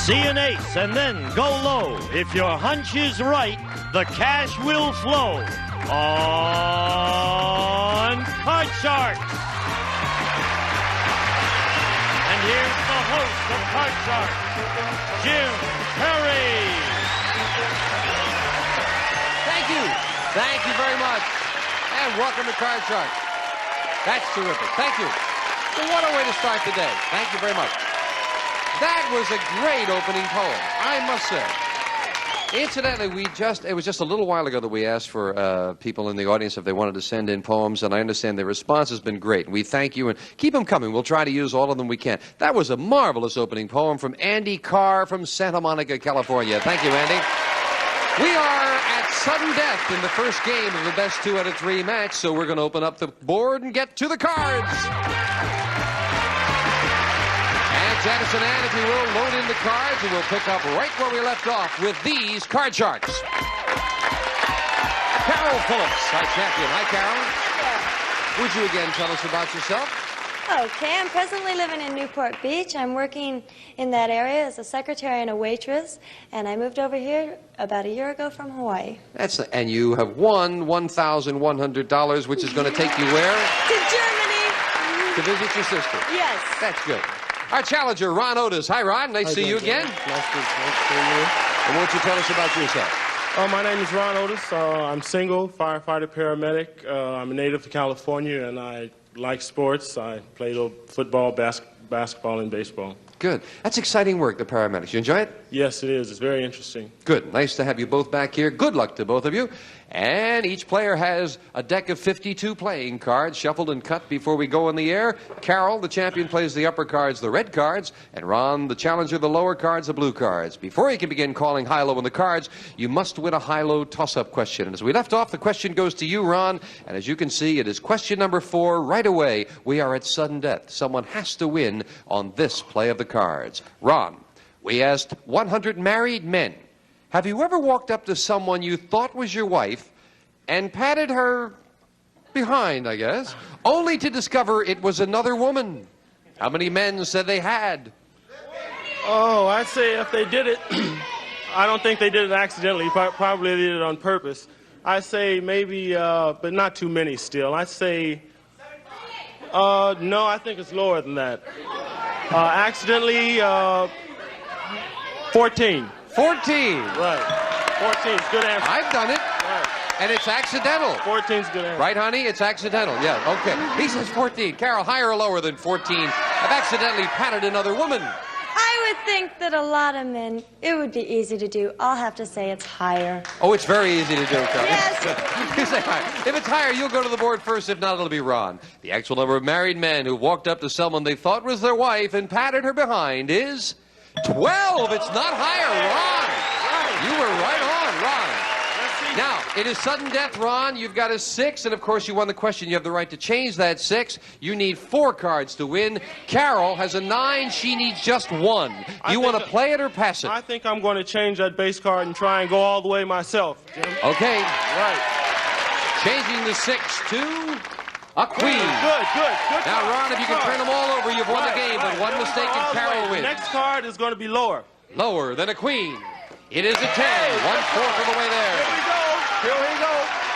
See an ace and then go low. If your hunch is right, the cash will flow on Card Sharks. And here's the host of Card Sharks, Jim Perry. Thank you. Thank you very much. And welcome to Card Sharks. That's terrific. Thank you. Well, what a way to start the day. Thank you very much. That was a great opening poem, I must say. Incidentally, it was just a little while ago that we asked for people in the audience if they wanted to send in poems, and I understand their response has been great. We thank you, and keep them coming. We'll try to use all of them we can. That was a marvelous opening poem from Andy Carr from Santa Monica, California. Thank you, Andy. We are at sudden death in the first game of the best 2 out of 3 match, so we're going to open up the board and get to the cards. Janice and Ann, if you will, load in the cards, and we'll pick up right where we left off with these Card Sharks. Carol Phillips, our champion. Hi, Carol. Hello. Would you again tell us about yourself? Okay, I'm presently living in Newport Beach. I'm working in that area as a secretary and a waitress, and I moved over here about a year ago from Hawaii. And you have won $1,100, which is going to take you where? To Germany. To visit your sister. Yes. That's good. Our challenger, Ron Otis. Hi, Ron. Nice to see you again. Nice to see you. And won't you tell us about yourself? My name is Ron Otis. I'm single, firefighter, paramedic. I'm a native of California, and I like sports. I played football, basketball, and baseball. Good. That's exciting work, the paramedics. You enjoy it? Yes, it is. It's very interesting. Good. Nice to have you both back here. Good luck to both of you. And each player has a deck of 52 playing cards, shuffled and cut before we go in the air. Carol, the champion, plays the upper cards, the red cards, and Ron, the challenger, the lower cards, the blue cards. Before you can begin calling high-low on the cards, you must win a high-low toss-up question. And as we left off, the question goes to you, Ron, and as you can see, it is question number 4 right away. We are at sudden death. Someone has to win on this play of the cards. Ron, we asked 100 married men, have you ever walked up to someone you thought was your wife and patted her behind, I guess, only to discover it was another woman? How many men said they had? Oh, I'd say if they did it, I don't think they did it accidentally. Probably they did it on purpose. I'd say maybe, but not too many still. I'd say, no, I think it's lower than that. Accidentally, 14. 14. Right. 14 is good answer. I've done it. Right. And it's accidental. 14 is good answer. Right, honey? It's accidental. Yeah, okay. He says 14. Carol, higher or lower than 14? I've accidentally patted another woman. I would think that a lot of men, it would be easy to do. I'll have to say it's higher. Oh, it's very easy to do, Carol. Yes. You say higher. If it's higher, you'll go to the board first. If not, it'll be Ron. The actual number of married men who walked up to someone they thought was their wife and patted her behind is 12. It's not higher, Ron. You were right on, Ron. Now, it is sudden death, Ron. You've got a 6, and of course you won the question. You have the right to change that 6. You need 4 cards to win. Carol has a 9. She needs just 1. You want to play it or pass it? I think I'm going to change that base card and try and go all the way myself, Jim. Okay. Right. Changing the 6 to a queen. Good. Now, Ron, if you can turn them all over, you've won the game, but one mistake and Carol wins. The next card is going to be lower. Lower than a queen. It is a 10. 1/4 of the way there. Here we go.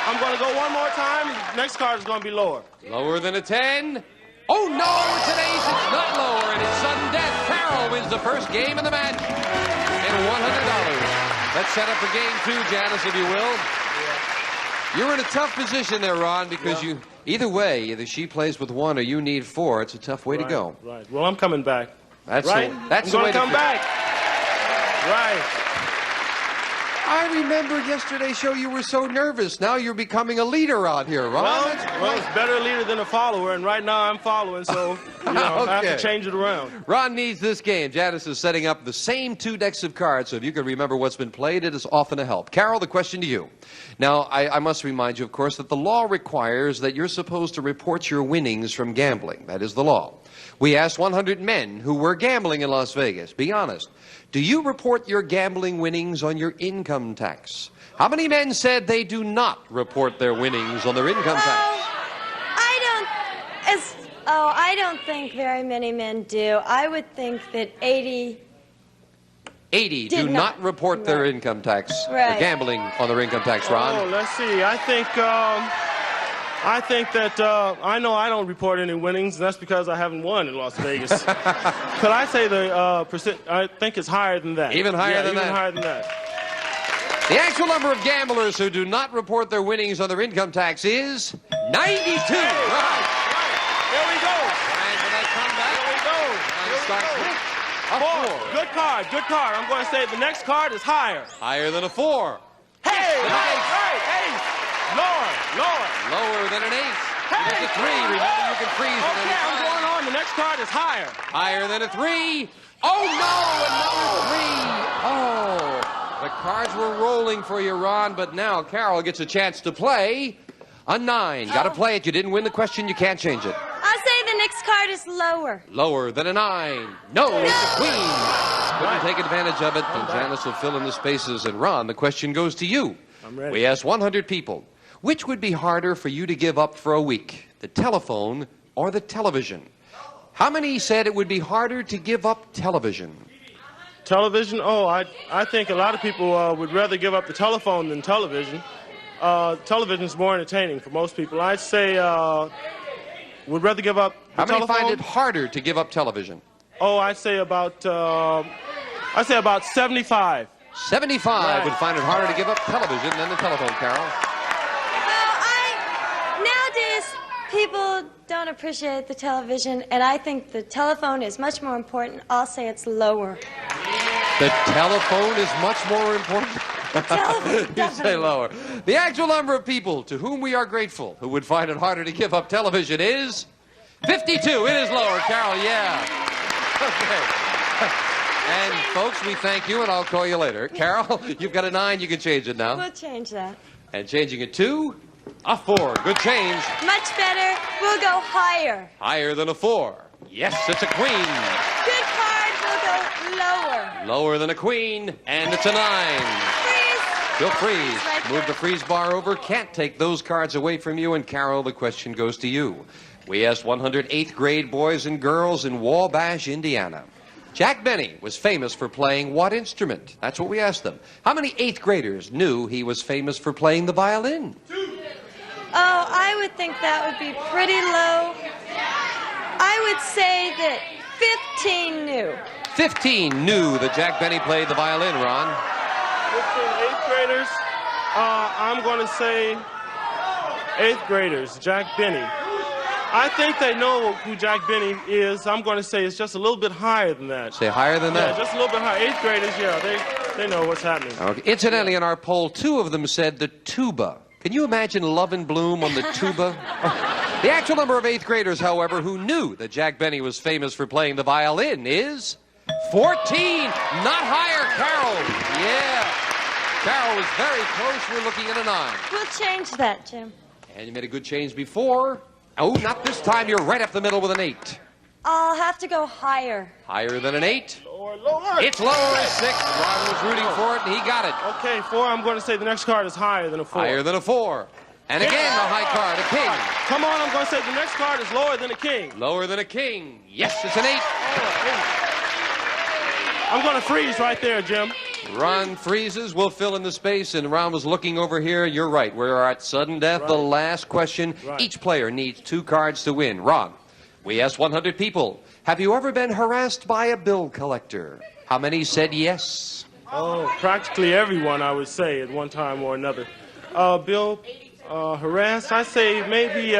I'm going to go one more time. Next card is going to be lower. Lower than a 10. Oh, no, it's an ace. It's not lower, and it's sudden death. Carol wins the first game of the match and $100. Let's set up for game 2, Janice, if you will. You're in a tough position there, Ron, because either way, either she plays with 1 or you need 4. It's a tough way to go. Right. Well, I'm coming back. That's right? That's I'm the way going to come back. Right. I remembered yesterday's show you were so nervous. Now you're becoming a leader out here, Ron. Well, it's better a leader than a follower, and right now I'm following, so I have to change it around. Ron needs this game. Janice is setting up the same 2 decks of cards, so if you can remember what's been played, it is often a help. Carol, the question to you. Now, I must remind you, of course, that the law requires that you're supposed to report your winnings from gambling. That is the law. We asked 100 men who were gambling in Las Vegas. Be honest. Do you report your gambling winnings on your income tax? How many men said they do not report their winnings on their income tax? I don't think very many men do. I would think that 80 80 Did do not report their Right. income tax. Right. They're gambling on their income tax, Oh, Ron. let's see. I think that I know I don't report any winnings, and that's because I haven't won in Las Vegas. Could I say the percent? I think it's higher than that. Even higher than even that? higher than that. The actual number of gamblers who do not report their winnings on their income tax is 92. Right. Here we go. And for that comeback, Here we go. Ron Here we starts go. with a 4. Good card. Good card. I'm going to say the next card is higher. Higher than a 4. Hey, An right, ace. right, ace. Lower, lower. Lower than an ace. Hey. It's a 3. Remember, you can freeze at any Okay, I'm time. going on. The next card is higher. Higher than a 3. Oh, no, another 3. Oh, the cards were rolling for you, Ron, but now Carol gets a chance to play a 9. Got to play it. You didn't win the question. You can't change it. I'll say the next card is lower. Lower than a 9. No, it's a queen. Couldn't take advantage of it, and Janice will fill in the spaces. And Ron, the question goes to you. I'm ready. We asked 100 people, which would be harder for you to give up for a week, the telephone or the television? How many said it would be harder to give up television? Television? Oh, I think a lot of people would rather give up the telephone than television. Television is more entertaining for most people. I'd say would rather give up the How many telephone. find it harder to give up television? Oh, I'd say about 75. 75 Right. would find it harder to give up television than the telephone, Carol. Well, nowadays, people don't appreciate the television, and I think the telephone is much more important. I'll say it's lower. The telephone is much more important. telephone, You say definitely. lower. The actual number of people to whom we are grateful who would find it harder to give up television is 52. It is lower, Carol. Yeah. Okay. And folks, we thank you, and I'll call you later. Carol, you've got a 9. You can change it now. We'll change that. And changing it to a 4. Good change. Much better. We'll go higher. Higher than a 4. Yes, it's a queen. Good card. We'll go lower. Lower than a queen, and it's a 9. Freeze. She'll freeze. Right Move there. the freeze bar over. Can't take those cards away from you. And Carol, the question goes to you. We asked 100 8th grade boys and girls in Wabash, Indiana. Jack Benny was famous for playing what instrument? That's what we asked them. How many 8th graders knew he was famous for playing the violin? Oh, I would think that would be pretty low. I would say that 15 knew. 15 knew that Jack Benny played the violin, Ron. 8th graders. I'm going to say 8th graders. Jack Benny. I think they know who Jack Benny is. I'm going to say it's just a little bit higher than that. Say higher than Yeah, that. just a little bit higher. 8th graders, yeah, they know what's happening. Okay. Incidentally, in our poll, 2 of them said the tuba. Can you imagine Love and Bloom on the tuba? The actual number of 8th graders, however, who knew that Jack Benny was famous for playing the violin is 14. Not higher, Carol. Yeah. Carol was very close. We're looking at a 9. We'll change that, Jim. And you made a good change before. Oh, not this time. You're right up the middle with an 8. I'll have to go higher. Higher than an 8. Lower. It's lower as 6. Ron was rooting for it, and he got it. Okay, 4. I'm going to say the next card is higher than a 4. Higher than a 4. And again, a high card, a king. Come on, I'm going to say the next card is lower than a king. Lower than a king. Yes, it's an 8. I'm going to freeze right there, Jim. Ron freezes. We'll fill in the space. And Ron was looking over here. You're right. We're at sudden death. The Right. last question. Right. Each player needs 2 cards to win. Ron, we asked 100 people. Have you ever been harassed by a bill collector? How many said yes? Oh, practically everyone, I would say, at one time or another. Bill, harassed, I say maybe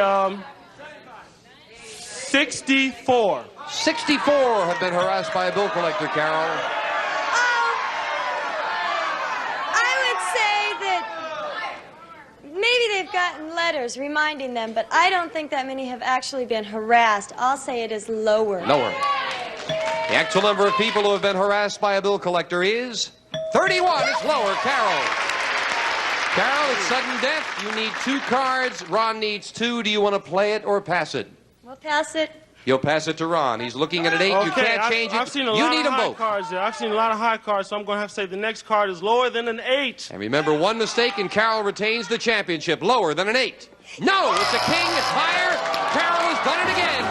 64. 64 have been harassed by a bill collector, Carol. I would say that maybe they've gotten letters reminding them, but I don't think that many have actually been harassed. I'll say it is lower. Lower. The actual number of people who have been harassed by a bill collector is 31. It's lower, Carol. Carol, it's sudden death. You need 2 cards. Ron needs 2. Do you want to play it or pass it? We'll pass it. You'll pass it to Ron. He's looking at an 8. You can't change it. I've seen a You lot need of them high both. cards there. I've seen a lot of high cards, so I'm going to have to say the next card is lower than an 8. And remember, one mistake and Carol retains the championship. Lower than an 8. No, it's a king. It's higher. Carol has done it again.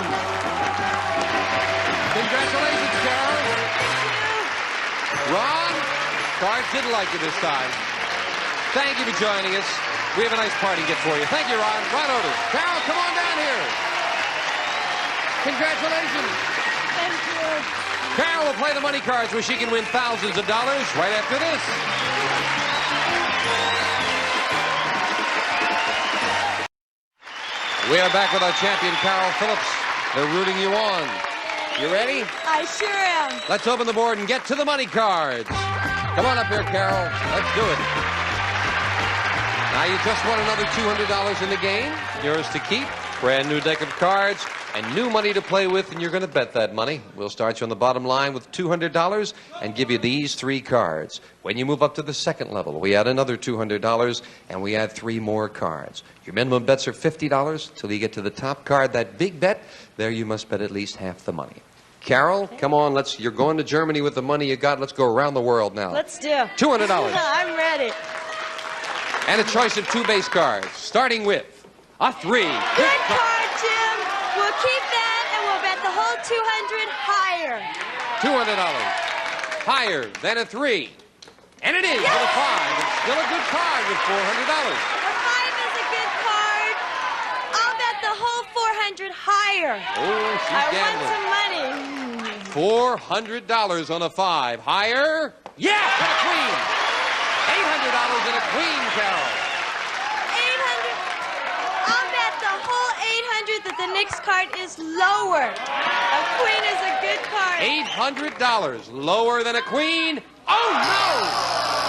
Congratulations, Carol. Ron, cards. Didn't like it this time. Thank you for joining us. We have a nice party gift for you. Thank you, Ron. Ron Otis. Carol, come on down here. Congratulations. Thank you. Carol will play the money cards where she can win thousands of dollars right after this. We are back with our champion, Carol Phillips. They're rooting you on. You ready? I sure am. Let's open the board and get to the money cards. Come on up here, Carol. Let's do it. Now you just won another $200 in the game. Yours to keep. Brand new deck of cards and new money to play with, and you're going to bet that money. We'll start you on the bottom line with $200 and give you these 3 cards. When you move up to the second level, we add another $200 and we add 3 more cards. Your minimum bets are $50 till you get to the top card, that big bet. There you must bet at least half the money. Carol, come on, you're going to Germany with the money you got. Let's go around the world now. Let's do. $200. I'm ready. And a choice of 2 base cards, starting with a 3. Good card, Jim. We'll keep that and we'll bet the whole $200 higher. $200. Higher than a 3. And it is Yes! with a 5. It's still a good card with $400. A 5 is a good card. I'll bet the whole $400 higher. Oh, she's I gambling. want some money. $400 on a 5. Higher? Yeah, and a queen. $800 and a queen, Carol. 800. I'll bet the whole 800 that the next card is lower. A queen is a good card. $800 lower than a queen. Oh, no!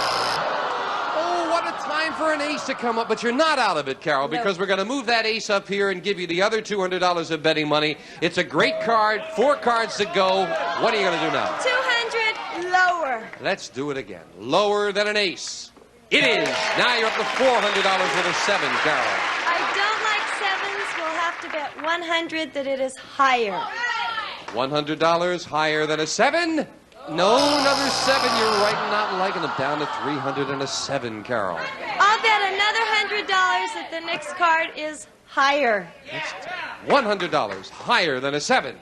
Oh, what a time for an ace to come up. But you're not out of it, Carol, because we're going to move that ace up here and give you the other $200 of betting money. It's a great card. 4 cards to go. What are you going to do now? 200 lower. Let's do it again. Lower than an ace. It is. Now you're up to $400 with a 7, Carol. I don't like 7s. We'll have to bet 100 that it is higher. $100 higher than a 7? No, another 7. You're right, not liking them. Down to $300 and a 7, Carol. I'll bet another $100 that the next card is higher. $100 higher than a 7.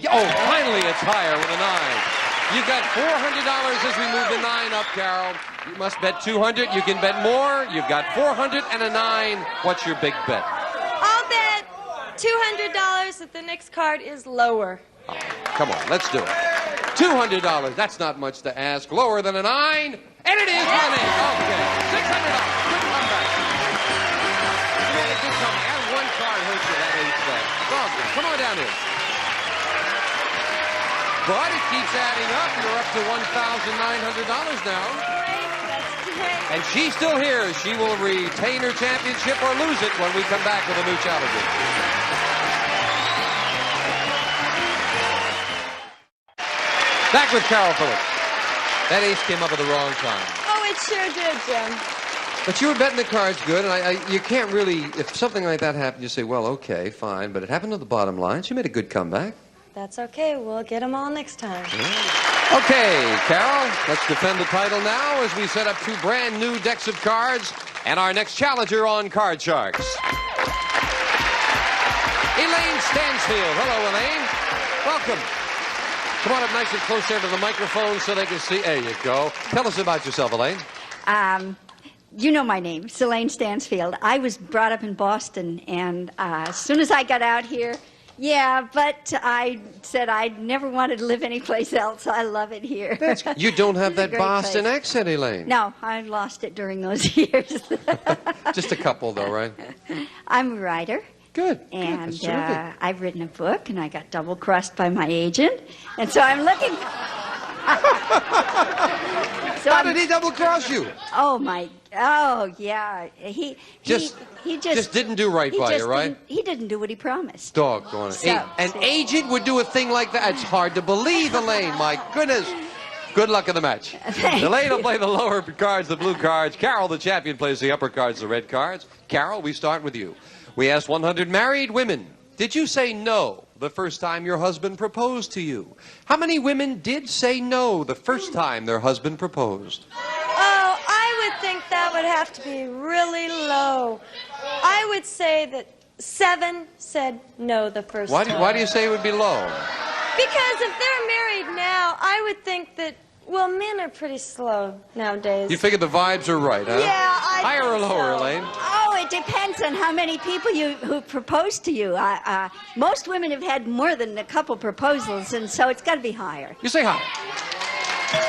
Oh, finally it's higher with a 9. You've got $400 as we move the 9 up, Carol. You must bet 200. You can bet more. You've got 400 and a 9. What's your big bet? I'll bet $200 that the next card is lower. Oh, come on, let's do it. $200. That's not much to ask. Lower than a 9. And it is an 8. Okay. $600. Good comeback. You made a good comeback. And 1 card hurt you that 8th bet. Okay. Come on down here. But it keeps adding up. You're up to $1,900 now. That's great. And she's still here. She will retain her championship or lose it when we come back with a new challenger. Back with Carol Phillips. That ace came up at the wrong time. Oh, it sure did, Jim. But you were betting the cards good, and you can't really, if something like that happened, you say, well, okay, fine. But it happened to the bottom line. She made a good comeback. That's okay. We'll get them all next time. Yeah. Okay, Carol, let's defend the title now as we set up 2 brand new decks of cards and our next challenger on Card Sharks. Elaine Stansfield. Hello, Elaine. Welcome. Come on up nice and close there to the microphone so they can see. There you go. Tell us about yourself, Elaine. You know my name, Elaine Stansfield. I was brought up in Boston, and as soon as I got out here, but I said I never wanted to live anyplace else. I love it here. You don't have It's a that great Boston place. accent, Elaine. No, I lost it during those years. Just a couple, though, right? I'm a writer. Good. And That's terrific. I've written a book, and I got double-crossed by my agent. And so I'm looking... How did he double-cross you? Oh, yeah. He Just didn't do right by you, right? He didn't do what he promised. Doggone it. So- An agent would do a thing like that? It's hard to believe, Elaine. My goodness. Good luck in the match. Elaine will play the lower cards, the blue cards. Carol, the champion, plays the upper cards, the red cards. Carol, we start with you. We asked 100 married women, did you say no the first time your husband proposed to you? How many women did say no the first time their husband proposed? Oh, I would think that would have to be really low. I would say that 7 said no the first time. Why do you say it would be low? Because if they're married now, I would think that Well, men are pretty slow nowadays. You figure the vibes are right, huh? Yeah, I Higher or think lower, so. Elaine? Oh, it depends on how many people who propose to you. Most women have had more than a couple proposals, and so it's got to be higher. You say higher.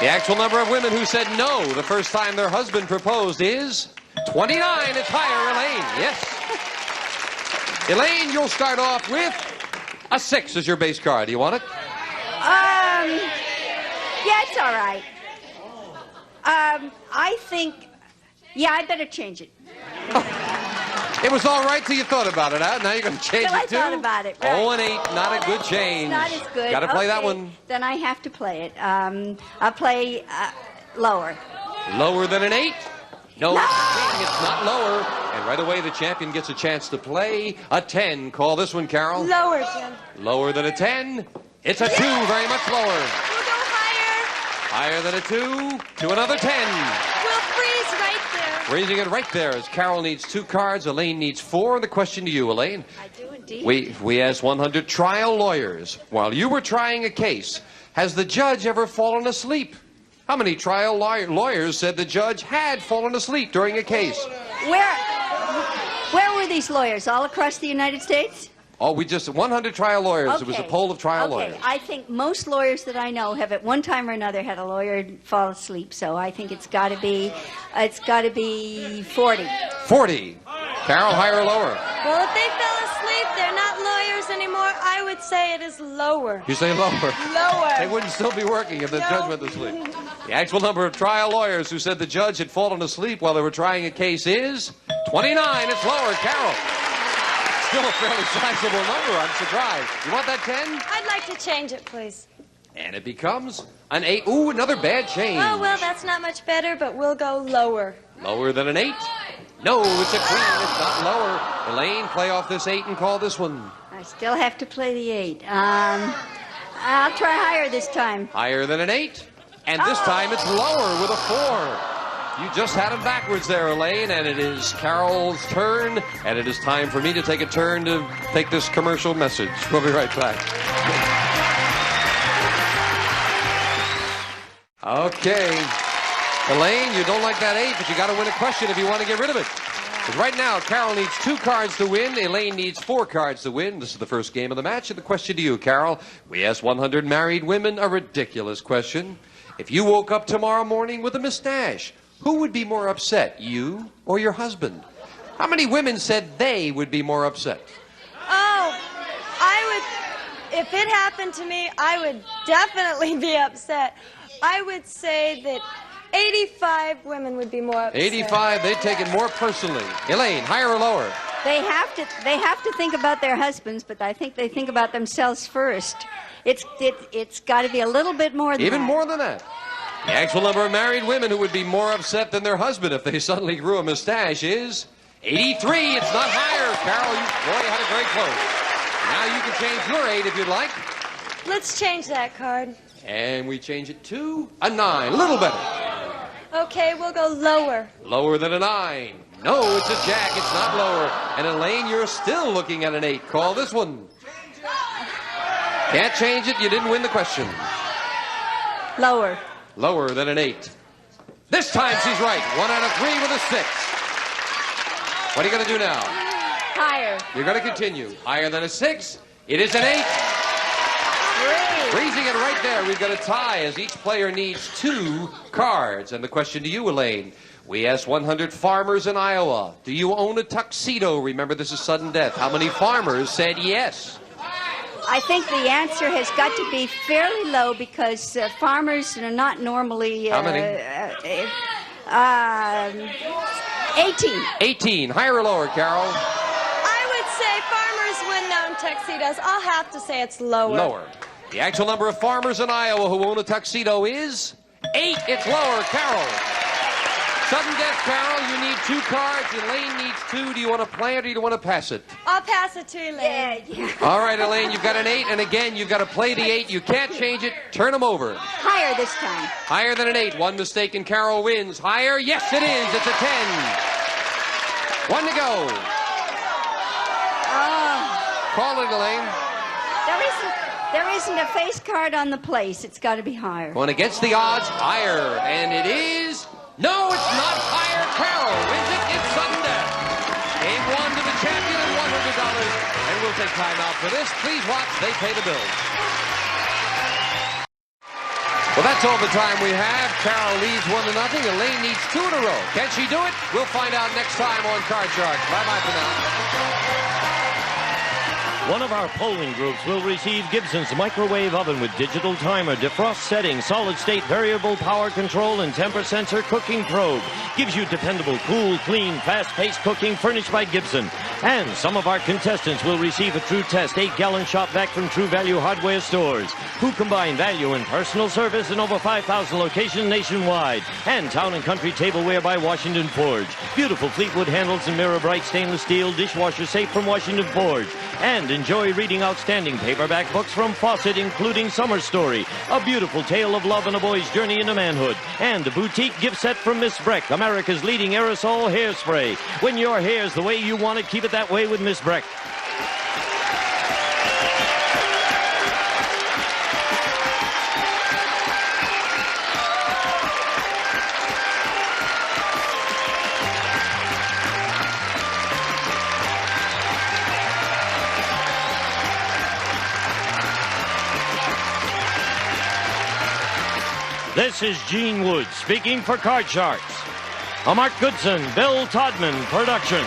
The actual number of women who said no the first time their husband proposed is 29. It's higher, Elaine. Yes. Elaine, you'll start off with a 6 as your base card. Do you want it? Yeah, it's all right. I think, yeah, I better change it. It was all right till you thought about it, huh? Now you're going to change Till I it too? thought about it, right. 0 and 8, not a good change. Not as good. Got to play that Okay, one. Then I have to play it. I'll play lower. Lower than an 8? No, it's not lower. And right away, the champion gets a chance to play a 10. Call this one, Carol. Lower, Jim. Lower than a 10? It's a 2, very much lower. We'll go higher. Higher than a 2 to another 10. We'll freeze right there. Raising it right there as Carol needs 2 cards, Elaine needs 4. The question to you, Elaine. I do indeed. We asked 100 trial lawyers. While you were trying a case, has the judge ever fallen asleep? How many trial lawyers said the judge had fallen asleep during a case? Where were these lawyers? All across the United States? Oh, 100 trial lawyers. Okay. It was a poll of trial okay. lawyers. I think most lawyers that I know have at one time or another had a lawyer fall asleep. So I think it's got to be 40. 40. Carol, higher or lower? Well, if they fell asleep, they're not lawyers anymore. I would say it is lower. You say lower. Lower. They wouldn't still be working if the No. judge went to sleep. The actual number of trial lawyers who said the judge had fallen asleep while they were trying a case is 29. It's lower. Carol. Still a fairly sizable number. I'm surprised. You want that 10? I'd like to change it, please. And it becomes an 8. Ooh, another bad change. Oh, well, that's not much better, but we'll go lower. Lower than an 8? No, it's a queen. It's not lower. Elaine, play off this 8 and call this one. I still have to play the 8. I'll try higher this time. Higher than an 8. And this time it's lower with a 4. You just had them backwards there, Elaine, and it is Carol's turn, and it is time for me to take a turn to take this commercial message. We'll be right back. Okay. Elaine, you don't like that 8, but you got to win a question if you want to get rid of it. Because right now, Carol needs 2 cards to win. Elaine needs 4 cards to win. This is the first game of the match. And the question to you, Carol, we asked 100 married women a ridiculous question. If you woke up tomorrow morning with a mustache, who would be more upset, you or your husband? How many women said they would be more upset? Oh, if it happened to me, I would definitely be upset. I would say that 85 women would be more upset. 85, they'd take it more personally. Elaine, higher or lower? They have to think about their husbands, but I think they think about themselves first. It's got to be a little bit more than Even that. more than that. The actual number of married women who would be more upset than their husband if they suddenly grew a mustache is 83. It's not higher. Carol, you had it very close. Now you can change your 8 if you'd like. Let's change that card. And we change it to a 9. A little better. Okay, we'll go lower. Lower than a 9. No, it's a jack. It's not lower. And Elaine, you're still looking at an 8. Call this one. Can't change it. You didn't win the question. Lower. Lower than an 8. This time she's right. 1 out of 3 with a 6. What are you going to do now? Higher. You're going to continue. Higher than a 6. It is an 8. Freezing it right there. We've got a tie as each player needs 2 cards. And the question to you, Elaine. We asked 100 farmers in Iowa. Do you own a tuxedo? Remember, this is sudden death. How many farmers said yes? I think the answer has got to be fairly low because farmers are not normally... How many? 18. 18. Higher or lower, Carol? I would say farmers wouldn't own tuxedos. I'll have to say it's lower. Lower. The actual number of farmers in Iowa who own a tuxedo is 8. It's lower. Carol. Sudden death, Carol. You need 2 cards. Elaine needs 2. Do you want to play it or do you want to pass it? I'll pass it to Elaine. Yeah. All right, Elaine, you've got an 8. And again, you've got to play the 8. You can't change it. Turn them over. Higher this time. Higher than an 8. One mistake and Carol wins. Higher? Yes, it is. It's a 10. 1 to go. Call it, Elaine. There There isn't a face card on the place. It's got to be higher. Going against the odds, higher. And it is... No, it's not higher. Carol wins it. It's sudden death. Game 1 to the champion and $100. And we'll take time out for this. Please watch. They pay the bills. Well, that's all the time we have. Carol leads 1-0. Elaine needs 2 in a row. Can she do it? We'll find out next time on Card Shark. Bye-bye for now. One of our polling groups will receive Gibson's microwave oven with digital timer, defrost setting, solid-state variable power control, and temper sensor cooking probe. Gives you dependable, cool, clean, fast-paced cooking furnished by Gibson. And some of our contestants will receive a True Test 8-gallon shop vac from True Value Hardware Stores, who combine value and personal service in over 5,000 locations nationwide. And Town and Country Tableware by Washington Forge. Beautiful Fleetwood handles and mirror bright stainless steel dishwasher safe from Washington Forge. And enjoy reading outstanding paperback books from Fawcett, including Summer Story, A Beautiful Tale of Love and a Boy's Journey into Manhood, and a boutique gift set from Miss Breck, America's leading aerosol hairspray. When your hair's the way you want it, keep it that way with Miss Breck. This is Gene Wood speaking for Card Sharks. A Mark Goodson, Bill Todman production.